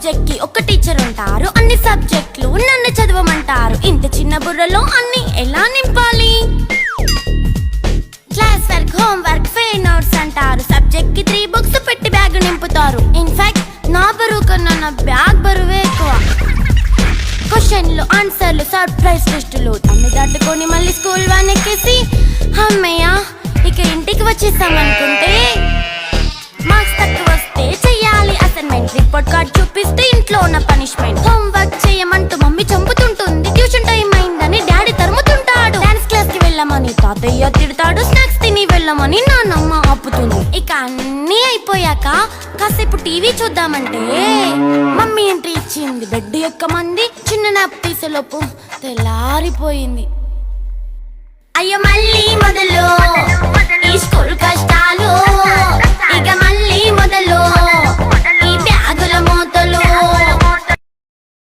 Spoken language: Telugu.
సబ్జెక్ట్ కి ఒక టీచర్ ఉంటారు, అన్ని సబ్జెక్టులు నన్ను చదవమంటారు. ఇంత చిన్న బుర్రలో అన్ని ఎలా నింపాలి? Class work, home work, fair notes అంటారు. సబ్జెక్ట్ కి 3 బుక్స్ పెట్టి బ్యాగ్ నింపుతారు. ఇన్ఫాక్ట్ నా బరువు కన్నా నా బ్యాగ్ బరువే ఎక్కువ. క్వశ్చన్లు, ఆన్సర్లు, సర్ప్రైజ్ టెస్టులు అన్ని దాటుకొని మళ్ళీ స్కూల్ వ్యాన్ ఎక్కేసి అమ్మయ్య ఇక ఇంటికి వచ్చేసామనుకుంటే మార్క్స్ తక్కువ వస్తే చెయ్యాలి అసైన్మెంట్. రిపోర్ట్ కార్డ్ చూపిస్తే ఇంట్లో ఉన్న పనిష్మెంట్. హోమ్ వర్క్ చేయమంటూ మమ్మీ చంపుతుంటుంది. ట్యూషన్ టైం అయిందని డాడీ తరుముతుంటాడు. డాన్స్ క్లాస్ కి వెళ్ళమని తాతయ్య తిడతాడు. స్నాక్స్ తిని వెళ్ళమని నాన్నమ్మ ఆపుతుంది. ఇక అన్నీ అయిపోయాక కాసేపు టీవీ చూద్దామంటే మమ్మీ ఎంట్రీ ఇచ్చింది. బెడ్ ఎక్కమంది. చిన్న నాప్ తీసేలోపు తెల్లారిపోయింది. అయ్యో మళ్ళీ మొదలు ఈ స్కూల్ కష్టాలు. ఇక